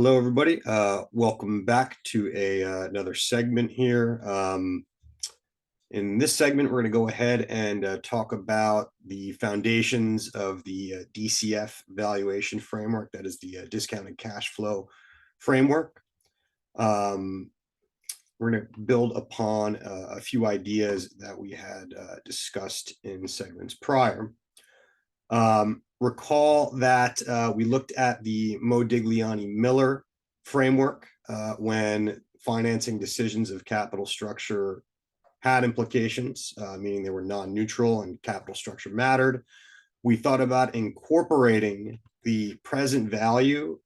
Hello, everybody. Welcome back to another segment here. In this segment, we're going to go ahead and talk about the foundations of the DCF valuation framework. That is the discounted cash flow framework. We're going to build upon a few ideas that we had discussed in segments prior. Recall that we looked at the Modigliani-Miller framework when financing decisions of capital structure had implications, meaning they were non-neutral and capital structure mattered. We thought about incorporating the present value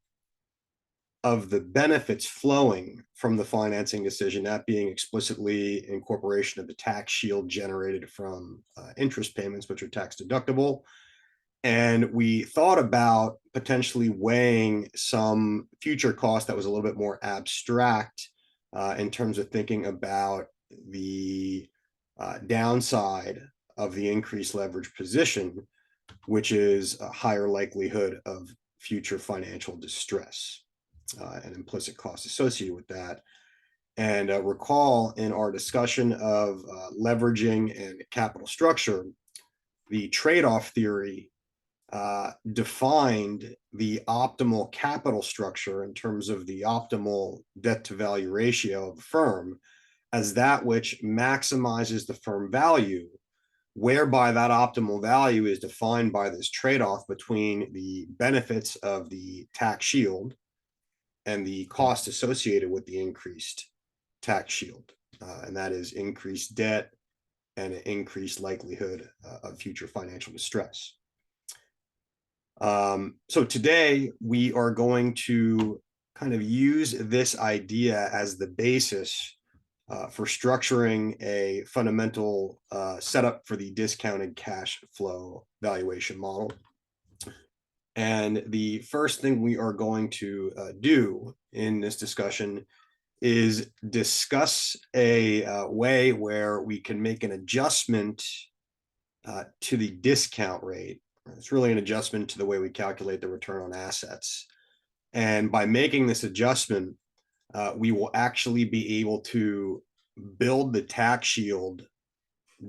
of the benefits flowing from the financing decision, that being explicitly incorporation of the tax shield generated from interest payments, which are tax deductible. And we thought about potentially weighing some future cost that was a little bit more abstract in terms of thinking about the downside of the increased leverage position, which is a higher likelihood of future financial distress and implicit costs associated with that. And recall in our discussion of leveraging and capital structure, the trade-off theory defined the optimal capital structure in terms of the optimal debt to value ratio of the firm as that which maximizes the firm value, whereby that optimal value is defined by this trade-off between the benefits of the tax shield and the cost associated with the increased tax shield. And that is increased debt and an increased likelihood of future financial distress. So today we are going to kind of use this idea as the basis for structuring a fundamental setup for the discounted cash flow valuation model. And the first thing we are going to do in this discussion is discuss a way where we can make an adjustment to the discount rate. It's really an adjustment to the way we calculate the return on assets. And by making this adjustment, we will actually be able to build the tax shield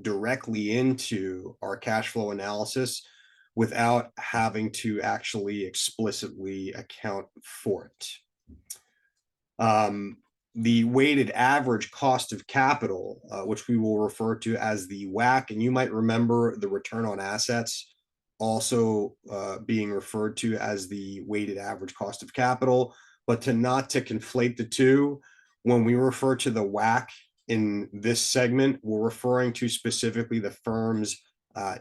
directly into our cash flow analysis without having to actually explicitly account for it. The weighted average cost of capital, which we will refer to as the WACC, and you might remember the return on assets also being referred to as the weighted average cost of capital, but not to conflate the two. When we refer to the WACC in this segment, we're referring to specifically the firm's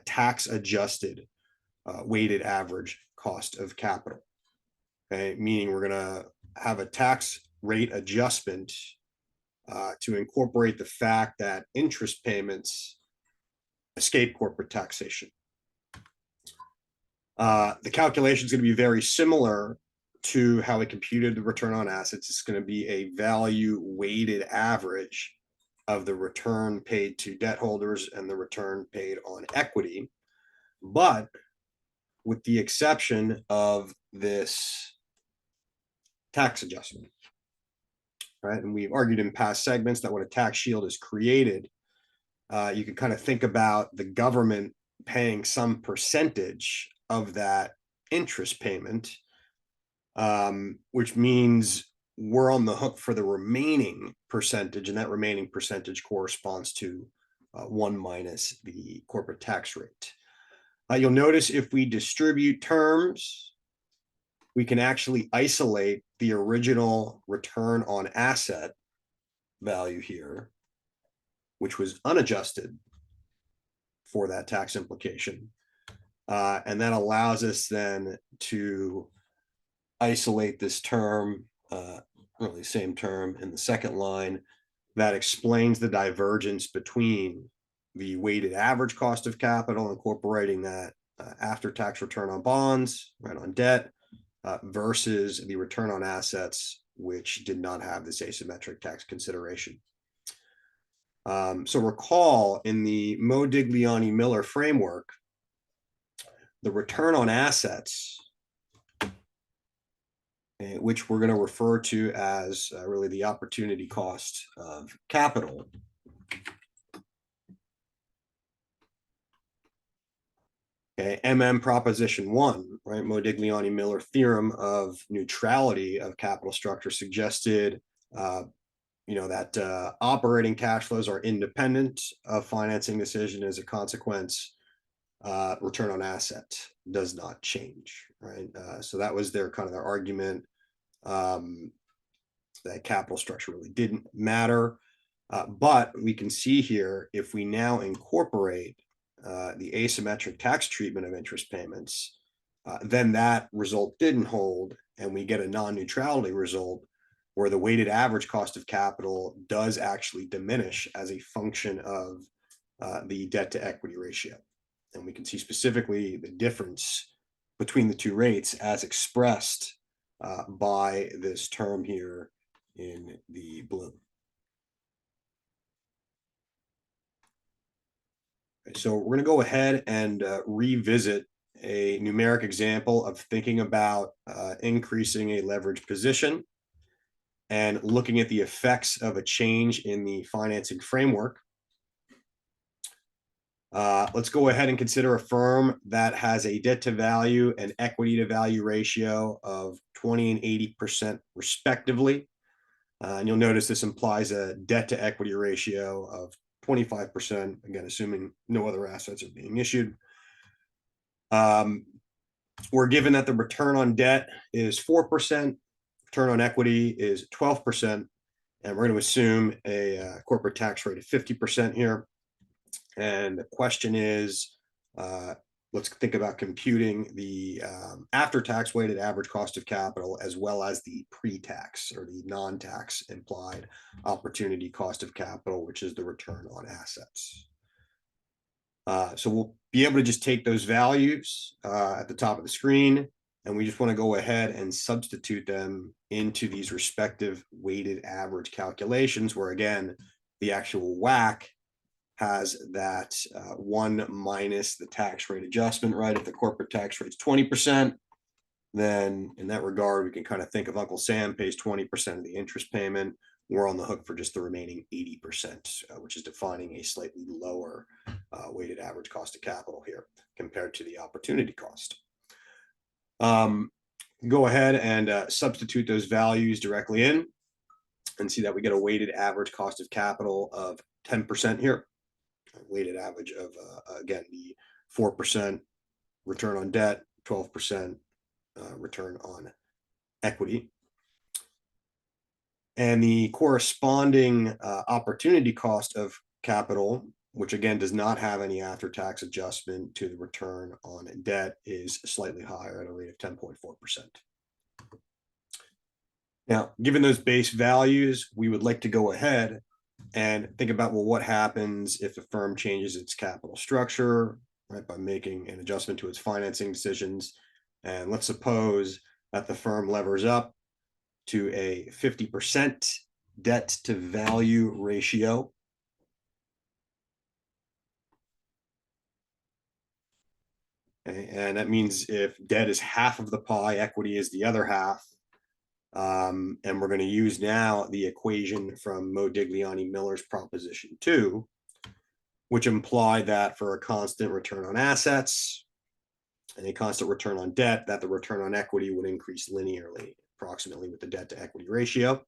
tax adjusted weighted average cost of capital. Okay, meaning we're going to have a tax rate adjustment to incorporate the fact that interest payments escape corporate taxation. The calculation is going to be very similar to how we computed the return on assets. It's going to be a value weighted average of the return paid to debt holders and the return paid on equity, but with the exception of this tax adjustment, right? And we've argued in past segments that when a tax shield is created, you can kind of think about the government paying some percentage of that interest payment, which means we're on the hook for the remaining percentage, and that remaining percentage corresponds to 1 minus the corporate tax rate. You'll notice if we distribute terms, we can actually isolate the original return on asset value here, which was unadjusted for that tax implication. And that allows us then to isolate this term, really same term in the second line, that explains the divergence between the weighted average cost of capital, incorporating that after-tax return on bonds, right, on debt, versus the return on assets, which did not have this asymmetric tax consideration. So recall in the Modigliani-Miller framework, the return on assets okay, which we're going to refer to as really the opportunity cost of capital. Okay, Proposition 1, right? Modigliani-Miller theorem of neutrality of capital structure suggested, that operating cash flows are independent of financing decision. As a consequence, return on asset does not change, right? So that was their argument, that capital structure really didn't matter. But we can see here, if we now incorporate the asymmetric tax treatment of interest payments, then that result didn't hold, and we get a non-neutrality result where the weighted average cost of capital does actually diminish as a function of the debt to equity ratio. And we can see specifically the difference between the two rates as expressed by this term here in the blue. So we're going to go ahead and revisit a numeric example of thinking about increasing a leverage position and looking at the effects of a change in the financing framework. Let's go ahead and consider a firm that has a debt to value and equity to value ratio of 20 and 80% respectively. And you'll notice this implies a debt to equity ratio of 25%, again, assuming no other assets are being issued. We're given that the return on debt is 4%, return on equity is 12%, and we're going to assume a corporate tax rate of 50% here. And the question is, let's think about computing the after-tax weighted average cost of capital, as well as the pre-tax or the non-tax implied opportunity cost of capital, which is the return on assets. So we'll be able to just take those values at the top of the screen, and we just want to go ahead and substitute them into these respective weighted average calculations, where again, the actual WACC has that 1 minus the tax rate adjustment, right? If the corporate tax rate is 20%, then in that regard, we can kind of think of Uncle Sam pays 20% of the interest payment. We're on the hook for just the remaining 80%, which is defining a slightly lower weighted average cost of capital here compared to the opportunity cost. Go ahead and substitute those values directly in and see that we get a weighted average cost of capital of 10% here. Weighted average of, again, the 4% return on debt, 12% return on equity. And the corresponding opportunity cost of capital, which again does not have any after-tax adjustment to the return on debt, is slightly higher at a rate of 10.4%. Now, given those base values, we would like to go ahead and think about, well, what happens if a firm changes its capital structure, right, by making an adjustment to its financing decisions. And let's suppose that the firm levers up to a 50% debt to value ratio. Okay, and that means if debt is half of the pie, equity is the other half. And we're going to use now the equation from Modigliani-Miller's Proposition 2, which implied that for a constant return on assets and a constant return on debt, that the return on equity would increase linearly, approximately with the debt to equity ratio.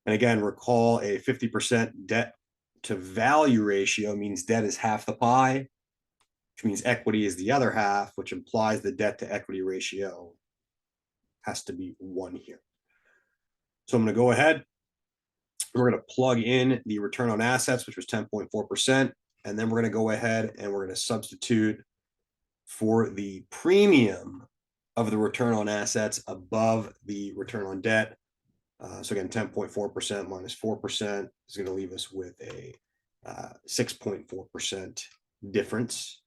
And again, recall a 50% debt to value ratio means debt is half the pie, which means equity is the other half, which implies the debt to equity ratio has to be 1 here. So I'm going to go ahead. We're going to plug in the return on assets, which was 10.4%. And then we're going to go ahead and we're going to substitute for the premium of the return on assets above the return on debt. So again, 10.4% minus 4% is going to leave us with a 6.4% difference.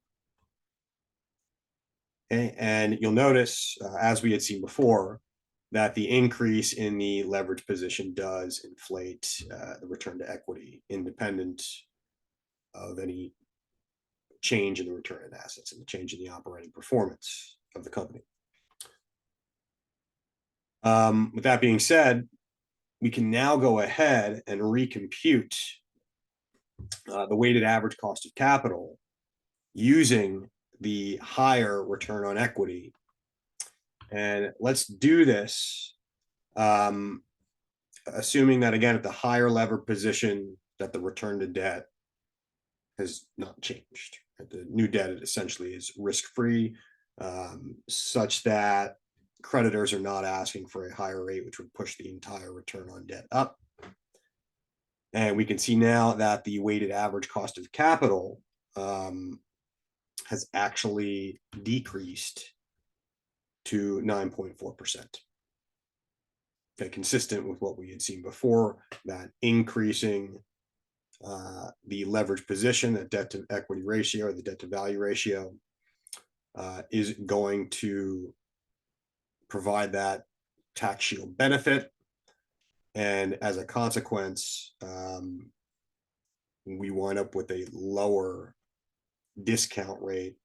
Okay, and you'll notice, as we had seen before, that the increase in the leverage position does inflate the return to equity, independent of any change in the return on assets and the change in the operating performance of the company. With that being said, we can now go ahead and recompute the weighted average cost of capital using the higher return on equity. And let's do this, assuming that, again, at the higher levered position, that the return to debt has not changed. The new debt essentially is risk-free, such that creditors are not asking for a higher rate, which would push the entire return on debt up. And we can see now that the weighted average cost of capital has actually decreased to 9.4%. Okay, consistent with what we had seen before, that increasing the leverage position, the debt to equity ratio, the debt to value ratio, is going to provide that tax shield benefit. And as a consequence, we wind up with a lower discount rate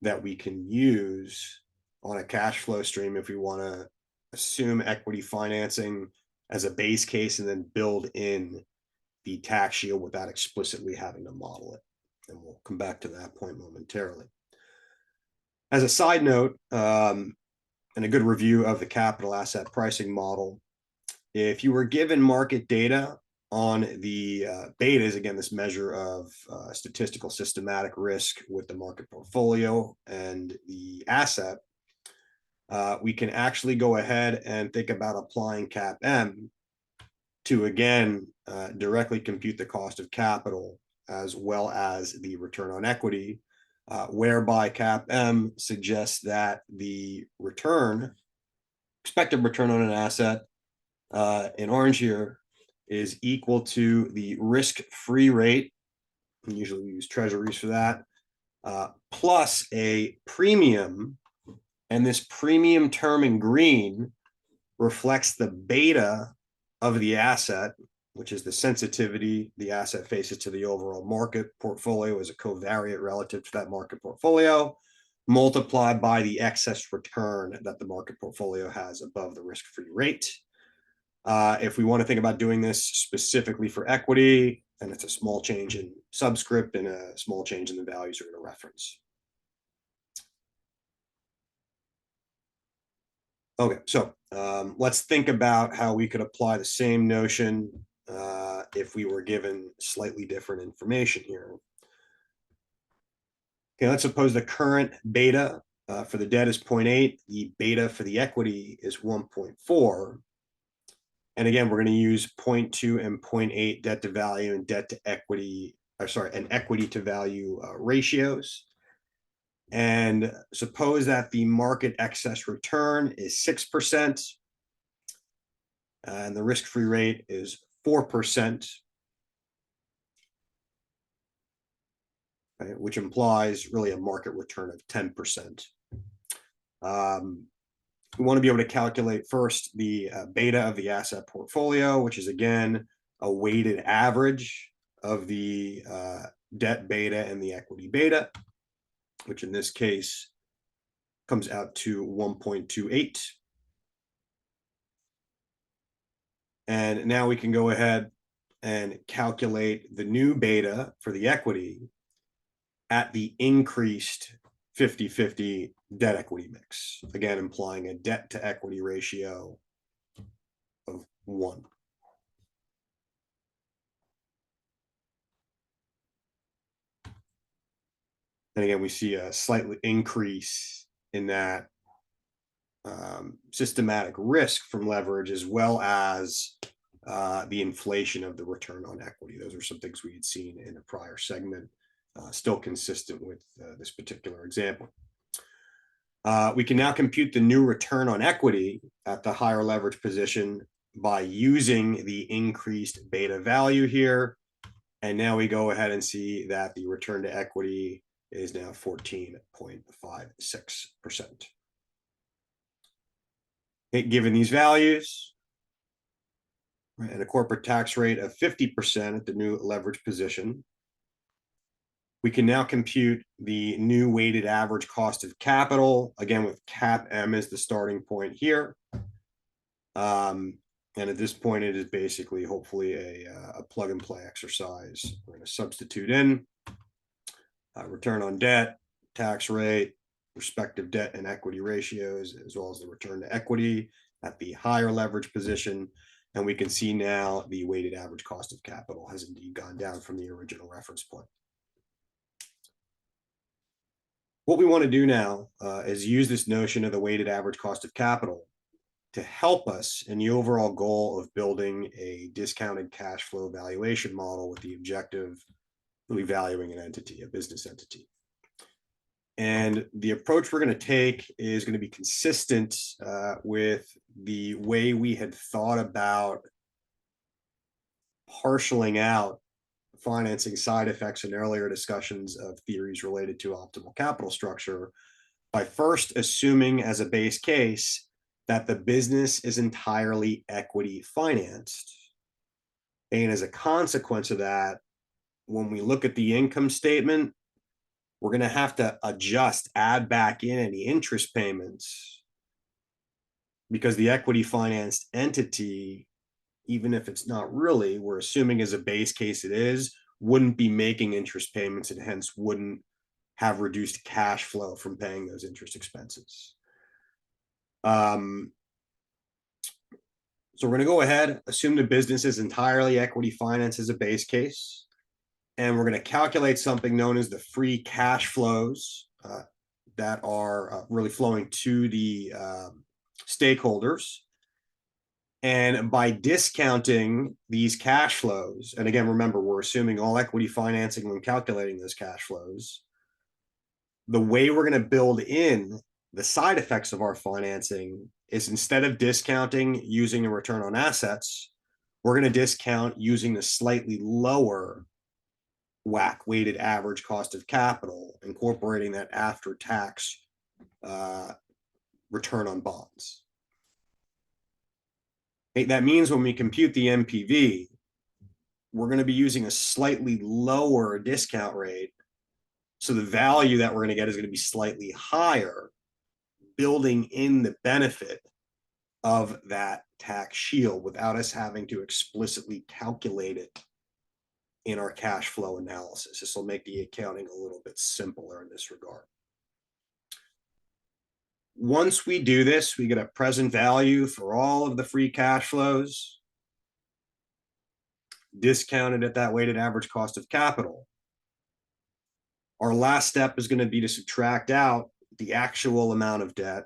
that we can use on a cash flow stream if we want to assume equity financing as a base case and then build in the tax shield without explicitly having to model it. And we'll come back to that point momentarily. As a side note, and a good review of the capital asset pricing model, if you were given market data on the betas, again, this measure of statistical systematic risk with the market portfolio and the asset, we can actually go ahead and think about applying CAPM to, again, directly compute the cost of capital as well as the return on equity, whereby CAPM suggests that the expected return on an asset in orange here is equal to the risk-free rate, and usually we use treasuries for that, plus a premium, and this premium term in green reflects the beta of the asset, which is the sensitivity the asset faces to the overall market portfolio as a covariate relative to that market portfolio, multiplied by the excess return that the market portfolio has above the risk-free rate. If we want to think about doing this specifically for equity, then it's a small change in subscript and a small change in the values we're going to reference. Okay, so let's think about how we could apply the same notion if we were given slightly different information here. Okay, let's suppose the current beta for the debt is 0.8, the beta for the equity is 1.4. And again, we're going to use 0.2 and 0.8 debt to value and debt to equity, and equity to value ratios. And suppose that the market excess return is 6% and the risk-free rate is 4%, right, which implies really a market return of 10%. We want to be able to calculate first the beta of the asset portfolio, which is, again, a weighted average of the debt beta and the equity beta, which in this case comes out to 1.28. And now we can go ahead and calculate the new beta for the equity at the increased 50-50 debt equity mix, again, implying a debt to equity ratio of 1. And again, we see a slight increase in that systematic risk from leverage, as well as the inflation of the return on equity. Those are some things we had seen in a prior segment, still consistent with this particular example. We can now compute the new return on equity at the higher leverage position by using the increased beta value here. And now we go ahead and see that the return to equity is now 14.56%. Given these values, and a corporate tax rate of 50% at the new leverage position, we can now compute the new weighted average cost of capital, again with CAPM as the starting point here. And at this point, it is basically hopefully a plug and play exercise. We're going to substitute in return on debt, tax rate, respective debt and equity ratios, as well as the return to equity at the higher leverage position. And we can see now the weighted average cost of capital has indeed gone down from the original reference point. What we want to do now is use this notion of the weighted average cost of capital to help us in the overall goal of building a discounted cash flow valuation model with the objective of valuing an entity, a business entity. And the approach we're going to take is going to be consistent with the way we had thought about partialing out financing side effects in earlier discussions of theories related to optimal capital structure, by first assuming as a base case that the business is entirely equity financed. And as a consequence of that, when we look at the income statement, we're going to have to add back in any interest payments, because the equity financed entity, even if it's not really, we're assuming as a base case it is, wouldn't be making interest payments and hence wouldn't have reduced cash flow from paying those interest expenses. So we're going to go ahead, assume the business is entirely equity financed as a base case, and we're going to calculate something known as the free cash flows that are really flowing to the stakeholders. And by discounting these cash flows, and again, remember, we're assuming all equity financing when calculating those cash flows, the way we're going to build in the side effects of our financing is, instead of discounting using a return on assets, we're going to discount using the slightly lower WACC, weighted average cost of capital, incorporating that after-tax return on bonds. That means when we compute the NPV, we're going to be using a slightly lower discount rate. So the value that we're going to get is going to be slightly higher, building in the benefit of that tax shield without us having to explicitly calculate it in our cash flow analysis. This will make the accounting a little bit simpler in this regard. Once we do this, we get a present value for all of the free cash flows, discounted at that weighted average cost of capital. Our last step is going to be to subtract out the actual amount of debt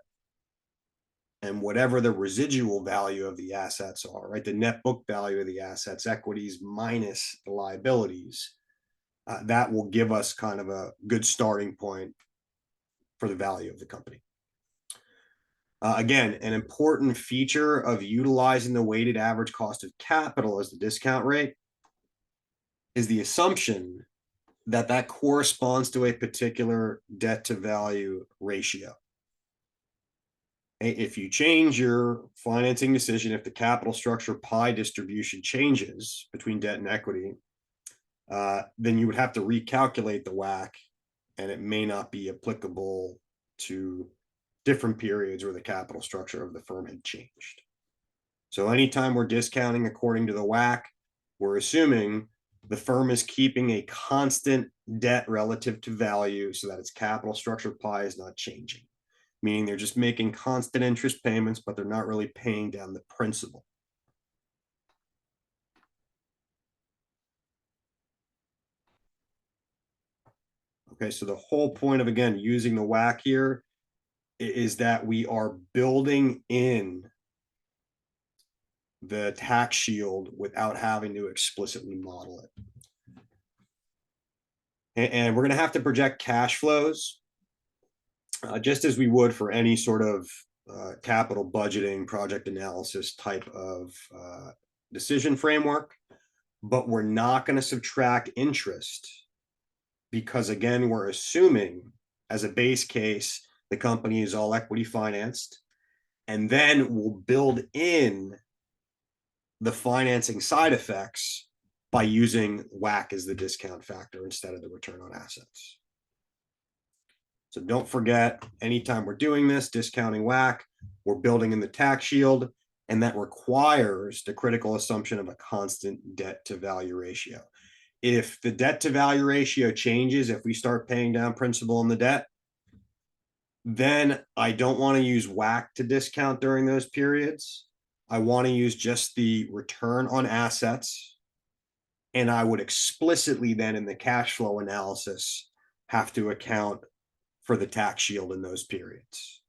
and whatever the residual value of the assets are, right? The net book value of the assets, equities minus the liabilities. That will give us kind of a good starting point for the value of the company. Again, an important feature of utilizing the weighted average cost of capital as the discount rate is the assumption that that corresponds to a particular debt to value ratio. If you change your financing decision, if the capital structure pie distribution changes between debt and equity, then you would have to recalculate the WACC, and it may not be applicable to different periods where the capital structure of the firm had changed. So anytime we're discounting according to the WACC, we're assuming the firm is keeping a constant debt relative to value so that its capital structure pie is not changing, meaning they're just making constant interest payments, but they're not really paying down the principal. Okay, so the whole point of, again, using the WACC here is that we are building in the tax shield without having to explicitly model it. And we're going to have to project cash flows just as we would for any sort of capital budgeting, project analysis type of decision framework. But we're not going to subtract interest because, again, we're assuming as a base case the company is all equity financed, and then we'll build in the financing side effects by using WACC as the discount factor instead of the return on assets. So don't forget, anytime we're doing this, discounting WACC, we're building in the tax shield, and that requires the critical assumption of a constant debt to value ratio. If the debt to value ratio changes, if we start paying down principal on the debt, then I don't want to use WACC to discount during those periods. I want to use just the return on assets. And I would explicitly then in the cash flow analysis have to account for the tax shield in those periods.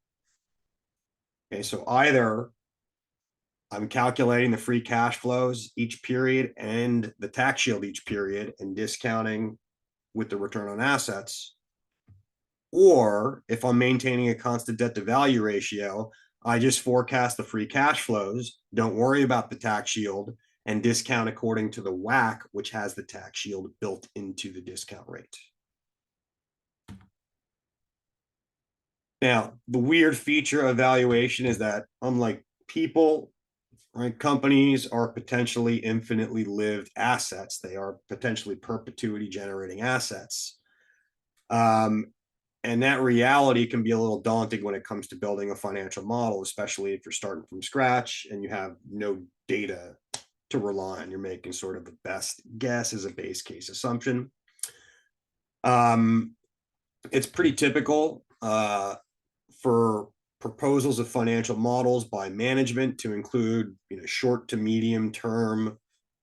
Okay, so either I'm calculating the free cash flows each period and the tax shield each period and discounting with the return on assets. Or if I'm maintaining a constant debt to value ratio, I just forecast the free cash flows, don't worry about the tax shield, and discount according to the WACC, which has the tax shield built into the discount rate. Now, the weird feature of valuation is that unlike people, right, companies are potentially infinitely lived assets. They are potentially perpetuity generating assets. And that reality can be a little daunting when it comes to building a financial model, especially if you're starting from scratch and you have no data to rely on. You're making sort of the best guess as a base case assumption. It's pretty typical for proposals of financial models by management to include, short to medium term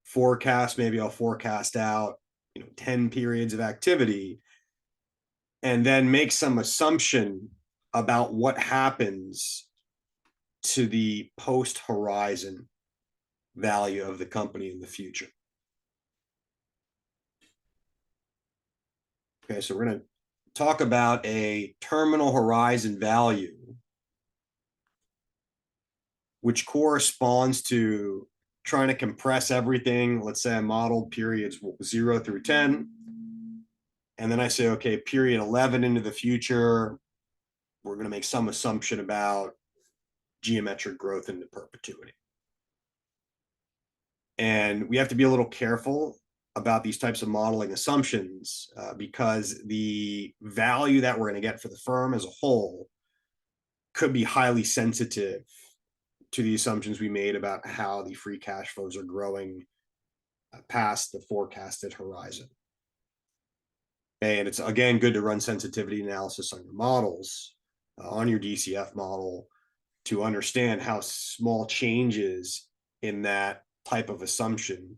forecasts. Maybe I'll forecast out, 10 periods of activity and then make some assumption about what happens to the post horizon value of the company in the future. Okay, so we're going to talk about a terminal horizon value, which corresponds to trying to compress everything. Let's say I modeled periods 0 through 10. And then I say, okay, period 11 into the future, we're going to make some assumption about geometric growth into perpetuity. And we have to be a little careful about these types of modeling assumptions because the value that we're going to get for the firm as a whole could be highly sensitive to the assumptions we made about how the free cash flows are growing past the forecasted horizon. And it's, again, good to run sensitivity analysis on your models, on your DCF model, to understand how small changes in that type of assumption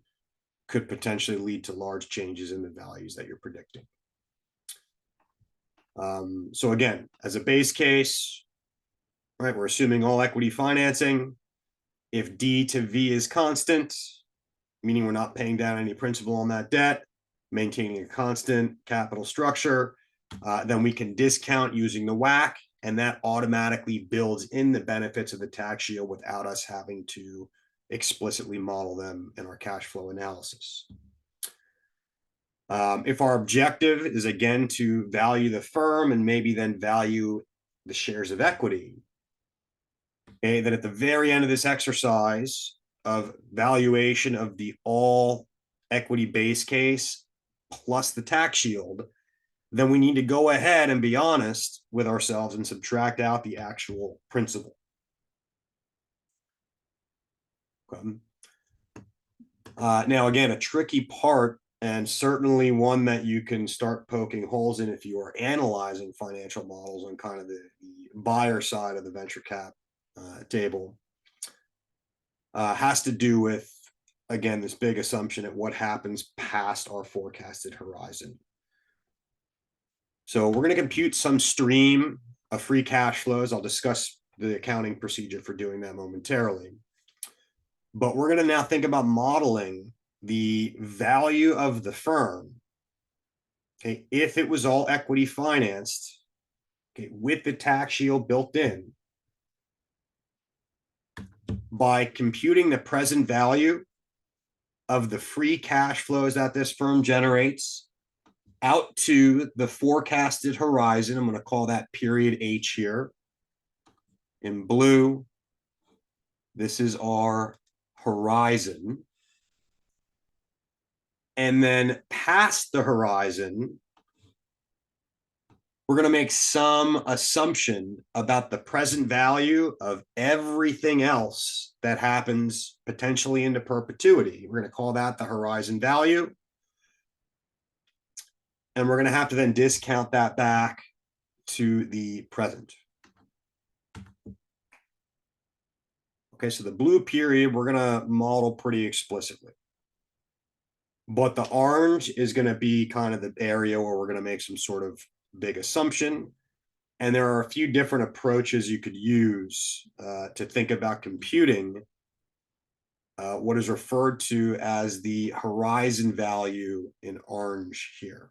could potentially lead to large changes in the values that you're predicting. So again, as a base case, right, we're assuming all equity financing. If D to V is constant, meaning we're not paying down any principal on that debt, maintaining a constant capital structure, then we can discount using the WACC, and that automatically builds in the benefits of the tax shield without us having to explicitly model them in our cash flow analysis. If our objective is, again, to value the firm and maybe then value the shares of equity, okay, then at the very end of this exercise of valuation of the all equity base case plus the tax shield, then we need to go ahead and be honest with ourselves and subtract out the actual principal. Okay. Now, again, a tricky part, and certainly one that you can start poking holes in if you are analyzing financial models on kind of the buyer side of the venture cap table, has to do with, again, this big assumption of what happens past our forecasted horizon. So we're going to compute some stream of free cash flows. I'll discuss the accounting procedure for doing that momentarily. But we're going to now think about modeling the value of the firm, okay, if it was all equity financed, okay, with the tax shield built in, by computing the present value of the free cash flows that this firm generates out to the forecasted horizon. I'm going to call that period H here. In blue, this is our horizon. And then past the horizon, we're going to make some assumption about the present value of everything else that happens potentially into perpetuity. We're going to call that the horizon value. And we're going to have to then discount that back to the present. Okay, so the blue period, we're going to model pretty explicitly. But the orange is going to be kind of the area where we're going to make some sort of big assumption. And there are a few different approaches you could use to think about computing what is referred to as the horizon value in orange here.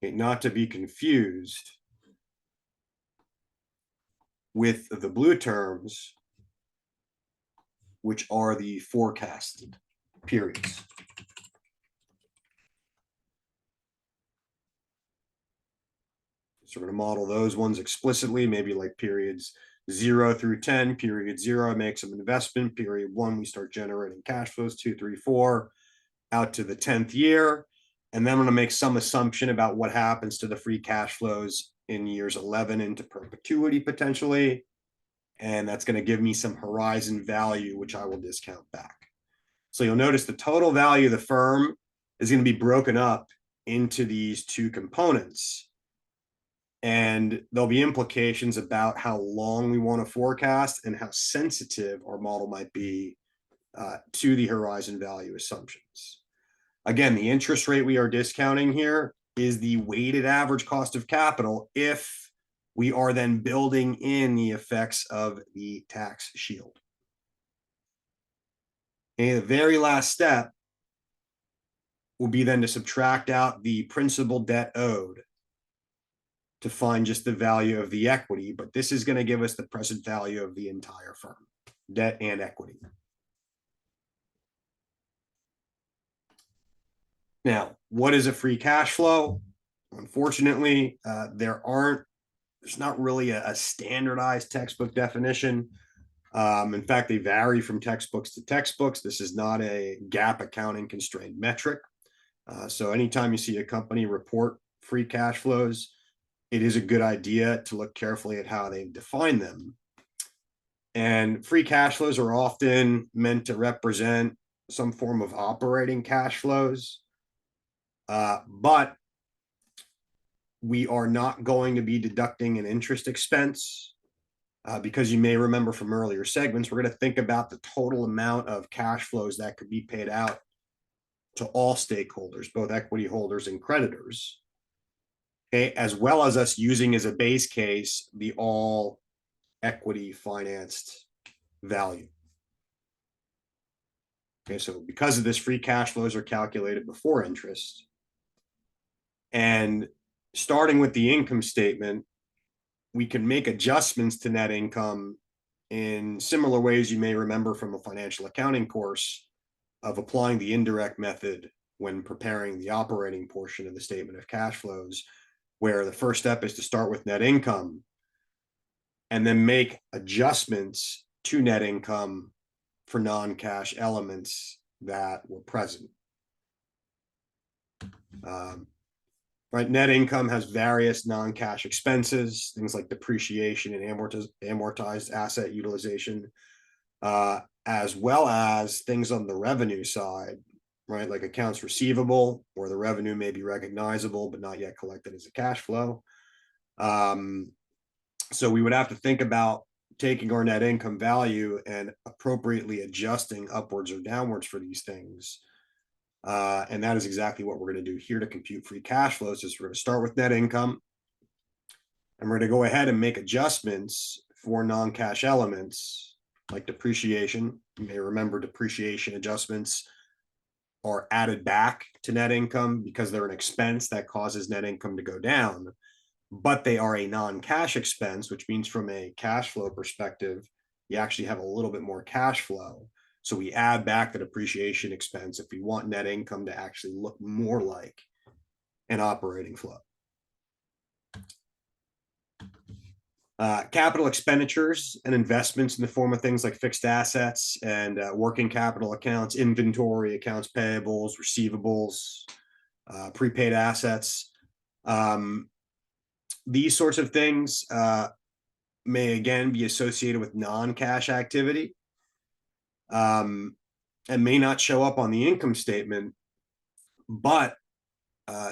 Okay, not to be confused with the blue terms, which are the forecasted periods. So we're going to model those ones explicitly, maybe like periods 0 through 10. Period 0, I make some investment. Period 1, we start generating cash flows, 2, 3, 4, out to the 10th year. And then I'm going to make some assumption about what happens to the free cash flows in years 11 into perpetuity potentially. And that's going to give me some horizon value, which I will discount back. So you'll notice the total value of the firm is going to be broken up into these two components. And there'll be implications about how long we want to forecast and how sensitive our model might be to the horizon value assumptions. Again, the interest rate we are discounting here is the weighted average cost of capital if we are then building in the effects of the tax shield. And the very last step will be then to subtract out the principal debt owed to find just the value of the equity, but this is going to give us the present value of the entire firm, debt and equity. Now, what is a free cash flow? Unfortunately, there's not really a standardized textbook definition. In fact, they vary from textbooks to textbooks. This is not a GAAP accounting constrained metric. So anytime you see a company report free cash flows, it is a good idea to look carefully at how they define them. And free cash flows are often meant to represent some form of operating cash flows. But we are not going to be deducting an interest expense because you may remember from earlier segments, we're going to think about the total amount of cash flows that could be paid out to all stakeholders, both equity holders and creditors, okay, as well as us using as a base case the all equity financed value. Okay, so because of this, free cash flows are calculated before interest. And starting with the income statement, we can make adjustments to net income in similar ways you may remember from a financial accounting course of applying the indirect method when preparing the operating portion of the statement of cash flows, where the first step is to start with net income and then make adjustments to net income for non-cash elements that were present. Right, net income has various non-cash expenses, things like depreciation and amortized asset utilization, as well as things on the revenue side, right, like accounts receivable, where the revenue may be recognizable but not yet collected as a cash flow. So we would have to think about taking our net income value and appropriately adjusting upwards or downwards for these things. And that is exactly what we're going to do here to compute free cash flows. Is we're going to start with net income, and we're going to go ahead and make adjustments for non-cash elements like depreciation. You may remember depreciation adjustments are added back to net income because they're an expense that causes net income to go down, but they are a non-cash expense, which means from a cash flow perspective, you actually have a little bit more cash flow. So we add back the depreciation expense if we want net income to actually look more like an operating flow. Capital expenditures and investments in the form of things like fixed assets and working capital accounts, inventory, accounts payables, receivables, prepaid assets. These sorts of things may again be associated with non-cash activity and may not show up on the income statement, but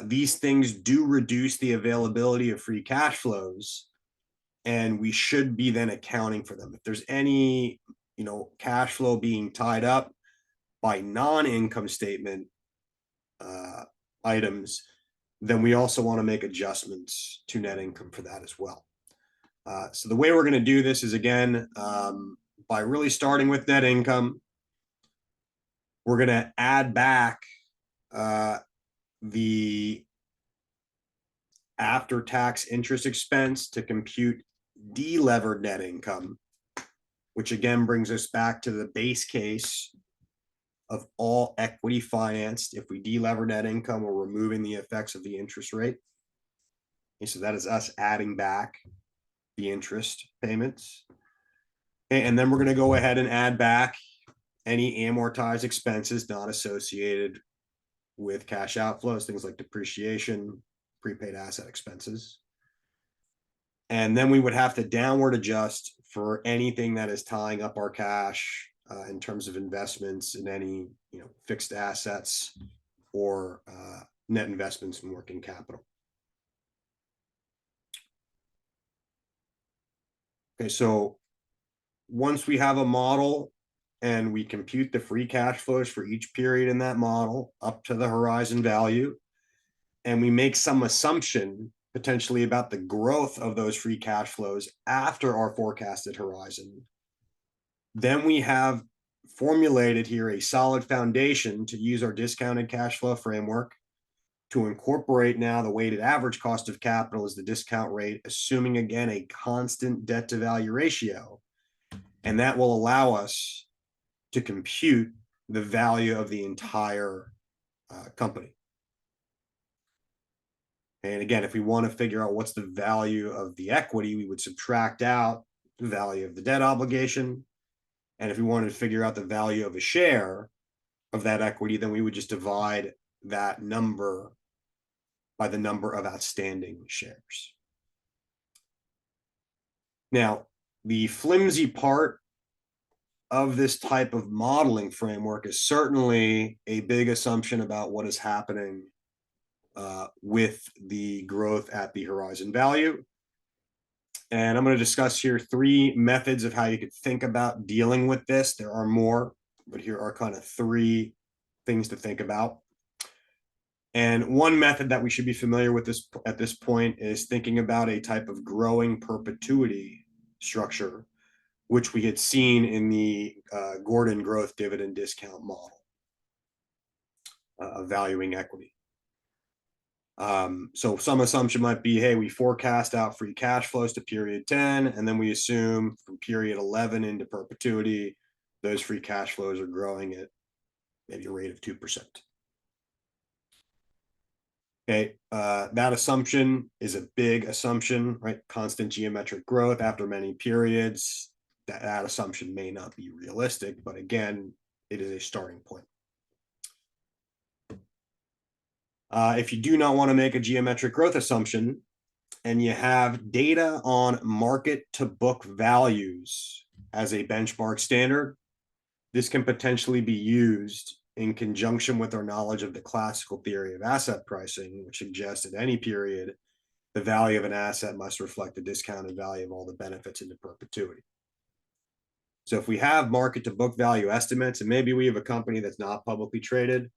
these things do reduce the availability of free cash flows, and we should be then accounting for them. If there's any, cash flow being tied up by non-income statement items, then we also want to make adjustments to net income for that as well. So the way we're going to do this is, again, by really starting with net income. We're going to add back the after-tax interest expense to compute de-levered net income, which again brings us back to the base case of all equity financed. If we de-lever net income, we're removing the effects of the interest rate. Okay, so that is us adding back the interest payments. And then we're going to go ahead and add back any amortized expenses not associated with cash outflows, things like depreciation, prepaid asset expenses. And then we would have to downward adjust for anything that is tying up our cash in terms of investments in any fixed assets or net investments in working capital. Okay, so once we have a model and we compute the free cash flows for each period in that model up to the horizon value, and we make some assumption potentially about the growth of those free cash flows after our forecasted horizon, then we have formulated here a solid foundation to use our discounted cash flow framework to incorporate now the weighted average cost of capital as the discount rate, assuming again a constant debt to value ratio. And that will allow us to compute the value of the entire company. And again, if we want to figure out what's the value of the equity, we would subtract out the value of the debt obligation. And if we wanted to figure out the value of a share of that equity, then we would just divide that number by the number of outstanding shares. Now, the flimsy part of this type of modeling framework is certainly a big assumption about what is happening with the growth at the horizon value. And I'm going to discuss here 3 methods of how you could think about dealing with this. There are more, but here are kind of 3 things to think about. And one method that we should be familiar with at this point is thinking about a type of growing perpetuity structure, which we had seen in the Gordon growth dividend discount model of valuing equity. So some assumption might be, hey, we forecast out free cash flows to period 10, and then we assume from period 11 into perpetuity, those free cash flows are growing at maybe a rate of 2%. Okay, that assumption is a big assumption, right? Constant geometric growth after many periods. That assumption may not be realistic, but again, it is a starting point. If you do not want to make a geometric growth assumption and you have data on market to book values as a benchmark standard, this can potentially be used in conjunction with our knowledge of the classical theory of asset pricing, which suggests at any period, the value of an asset must reflect the discounted value of all the benefits into perpetuity. So if we have market to book value estimates, and maybe we have a company that's not publicly traded,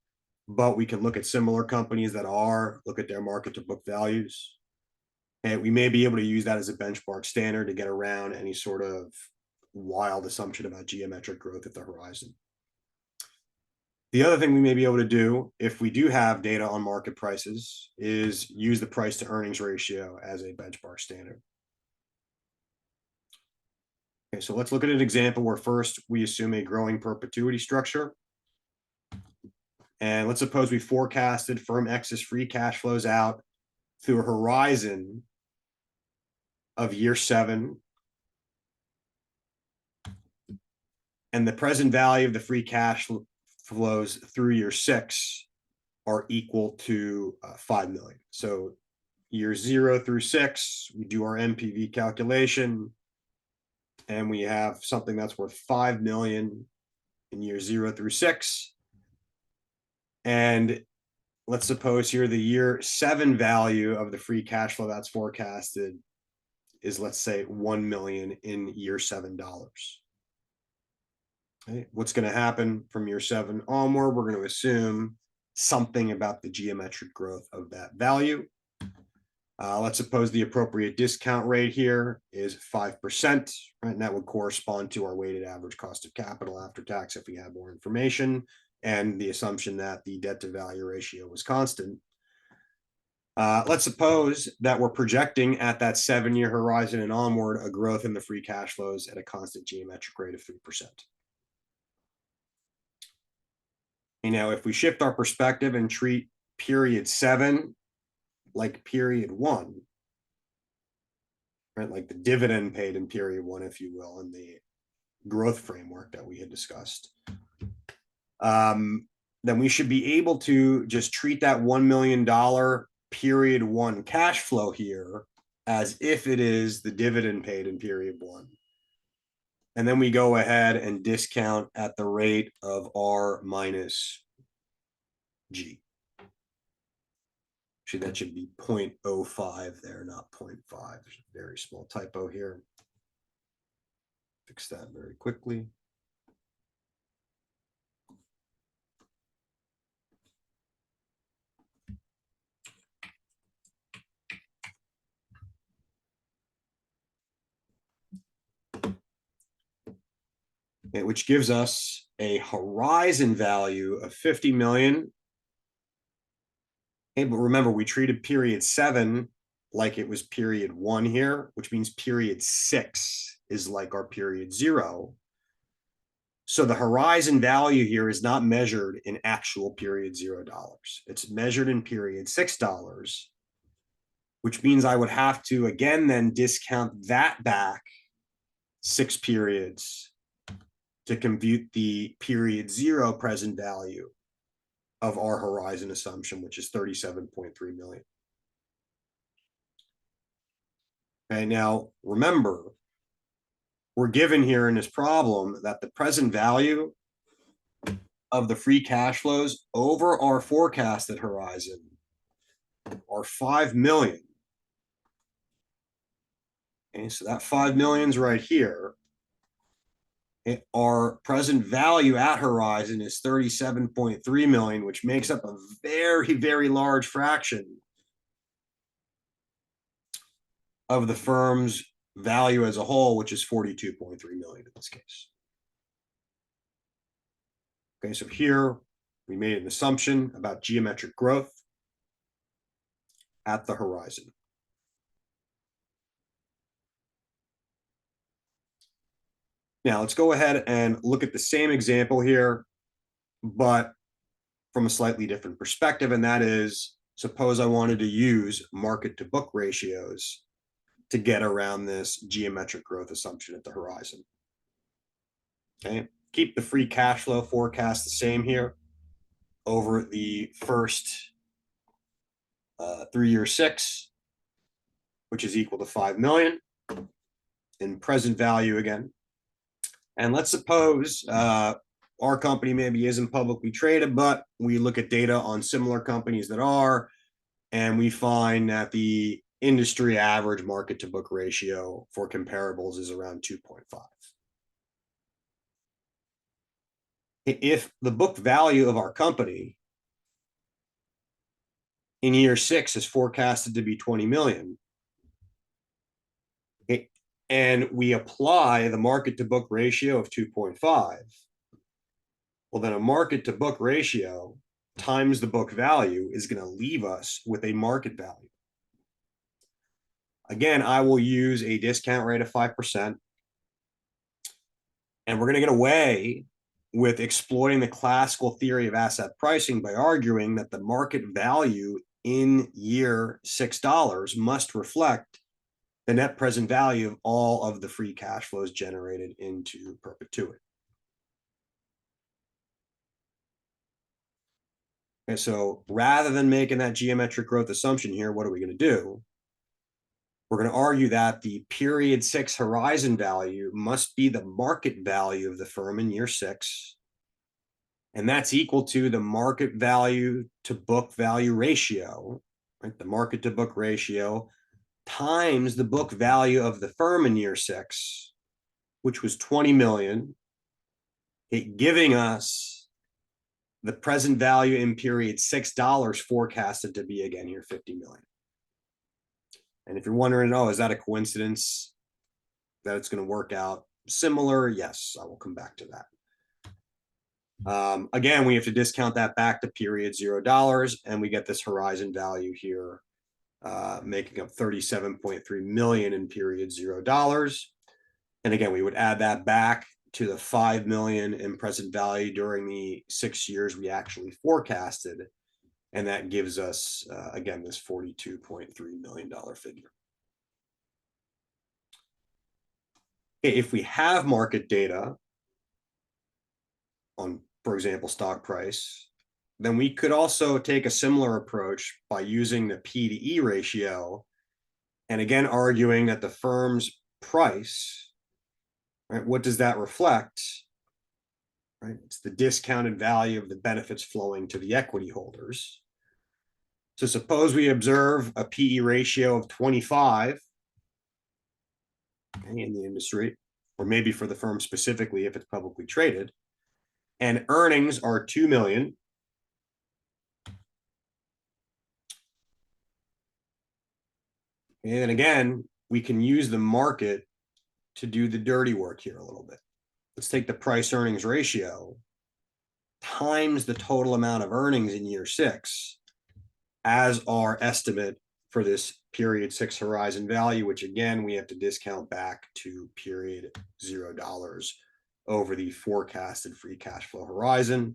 but we can look at similar companies that are, look at their market to book values. And we may be able to use that as a benchmark standard to get around any sort of wild assumption about geometric growth at the horizon. The other thing we may be able to do, if we do have data on market prices, is use the price to earnings ratio as a benchmark standard. Okay, so let's look at an example where first we assume a growing perpetuity structure. And let's suppose we forecasted firm X's free cash flows out through a horizon of year 7 and the present value of the free cash flows through year 6 are equal to 5 million. So year 0 through 6, we do our NPV calculation, and we have something that's worth 5 million in year 0 through 6. And let's suppose here the year 7 value of the free cash flow that's forecasted is, let's say, 1 million in year $7. Okay. What's going to happen from year 7 onward? We're going to assume something about the geometric growth of that value. Let's suppose the appropriate discount rate here is 5%, right? And that would correspond to our weighted average cost of capital after tax if we had more information, and the assumption that the debt to value ratio was constant. Let's suppose that we're projecting at that 7-year horizon and onward a growth in the free cash flows at a constant geometric rate of 3%. And now if we shift our perspective and treat period 7 like period 1, right, like the dividend paid in period 1, if you will, in the growth framework that we had discussed, then we should be able to just treat that $1 million period 1 cash flow here as if it is the dividend paid in period 1. And then we go ahead and discount at the rate of R minus G. Actually, that should be 0.05 there, not 0.5. There's a very small typo here. Fix that very quickly. Which gives us a horizon value of 50 million. Okay, but remember, we treated period 7 like it was period 1 here, which means period 6 is like our period 0. So the horizon value here is not measured in actual period $0. It's measured in period $6, which means I would have to again then discount that back 6 periods to compute the period 0 present value of our horizon assumption, which is 37.3 million. Okay, now remember, we're given here in this problem that the present value of the free cash flows over our forecasted horizon are 5 million. Okay, so that 5 million is right here. Our present value at horizon is 37.3 million, which makes up a very, very large fraction of the firm's value as a whole, which is 42.3 million in this case. Okay, so here we made an assumption about geometric growth at the horizon. Now let's go ahead and look at the same example here, but from a slightly different perspective, and that is, suppose I wanted to use market to book ratios to get around this geometric growth assumption at the horizon. Okay, keep the free cash flow forecast the same here over the first 3-year 6, which is equal to 5 million in present value again. And let's suppose our company maybe isn't publicly traded, but we look at data on similar companies that are, and we find that the industry average market to book ratio for comparables is around 2.5. If the book value of our company in year 6 is forecasted to be 20 million, and we apply the market to book ratio of 2.5, well, then a market to book ratio times the book value is going to leave us with a market value. Again, I will use a discount rate of 5%, and we're going to get away with exploiting the classical theory of asset pricing by arguing that the market value in year $6 must reflect the net present value of all of the free cash flows generated into perpetuity. Okay, so rather than making that geometric growth assumption here, what are we going to do? We're going to argue that the period 6 horizon value must be the market value of the firm in year 6. And that's equal to the market value to book value ratio, right? The market to book ratio times the book value of the firm in year 6, which was 20 million, giving us the present value in period $6 forecasted to be, again, here 50 million. And if you're wondering, oh, is that a coincidence that it's going to work out similar? Yes, I will come back to that. Again, we have to discount that back to period $0, and we get this horizon value here, making up 37.3 million in period $0. And again, we would add that back to the 5 million in present value during the 6 years we actually forecasted. And that gives us, again, this $42.3 million figure. Okay, if we have market data on, for example, stock price, then we could also take a similar approach by using the P to E ratio, and again, arguing that the firm's price, right, what does that reflect? Right, it's the discounted value of the benefits flowing to the equity holders. So suppose we observe a PE ratio of 25 in the industry, or maybe for the firm specifically if it's publicly traded, and earnings are 2 million. And then again, we can use the market to do the dirty work here a little bit. Let's take the price earnings ratio times the total amount of earnings in year 6 as our estimate for this period 6 horizon value, which again, we have to discount back to period $0 over the forecasted free cash flow horizon.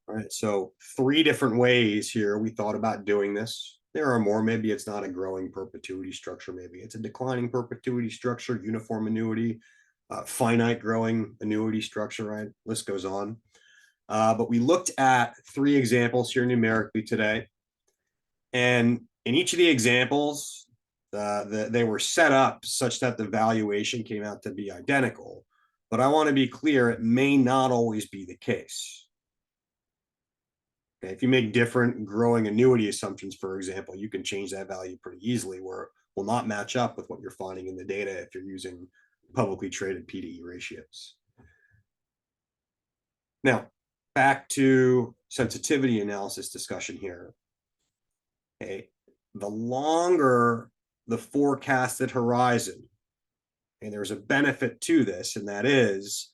All right, so 3 different ways here we thought about doing this. There are more. Maybe it's not a growing perpetuity structure. Maybe it's a declining perpetuity structure, uniform annuity, finite growing annuity structure, right? List goes on. But we looked at 3 examples here numerically today. And in each of the examples, they were set up such that the valuation came out to be identical. But I want to be clear, it may not always be the case. Okay, if you make different growing annuity assumptions, for example, you can change that value pretty easily, where it will not match up with what you're finding in the data if you're using publicly traded P to E ratios. Now, back to sensitivity analysis discussion here. Okay, the longer the forecasted horizon, and there's a benefit to this, and that is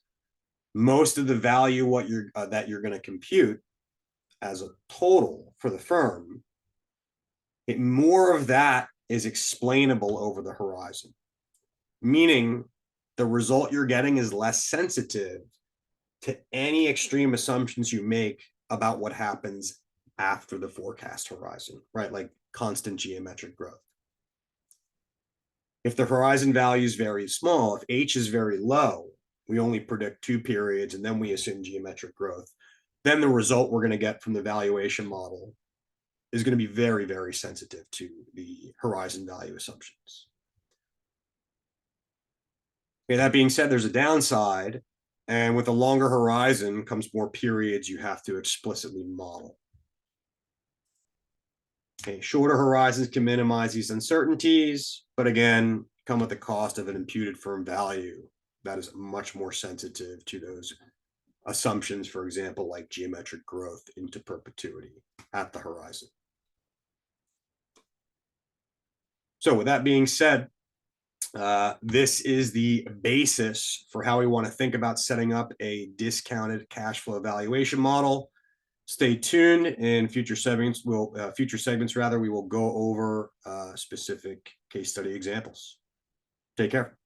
most of the value that you're going to compute as a total for the firm, more of that is explainable over the horizon, meaning the result you're getting is less sensitive to any extreme assumptions you make about what happens after the forecast horizon, right? Like constant geometric growth. If the horizon value is very small, if H is very low, we only predict 2 periods and then we assume geometric growth, then the result we're going to get from the valuation model is going to be very, very sensitive to the horizon value assumptions. Okay, that being said, there's a downside, and with a longer horizon comes more periods you have to explicitly model. Okay, shorter horizons can minimize these uncertainties, but again, come with the cost of an imputed firm value that is much more sensitive to those assumptions, for example, like geometric growth into perpetuity at the horizon. So with that being said, this is the basis for how we want to think about setting up a discounted cash flow valuation model. Stay tuned. In future segments, we will go over specific case study examples. Take care.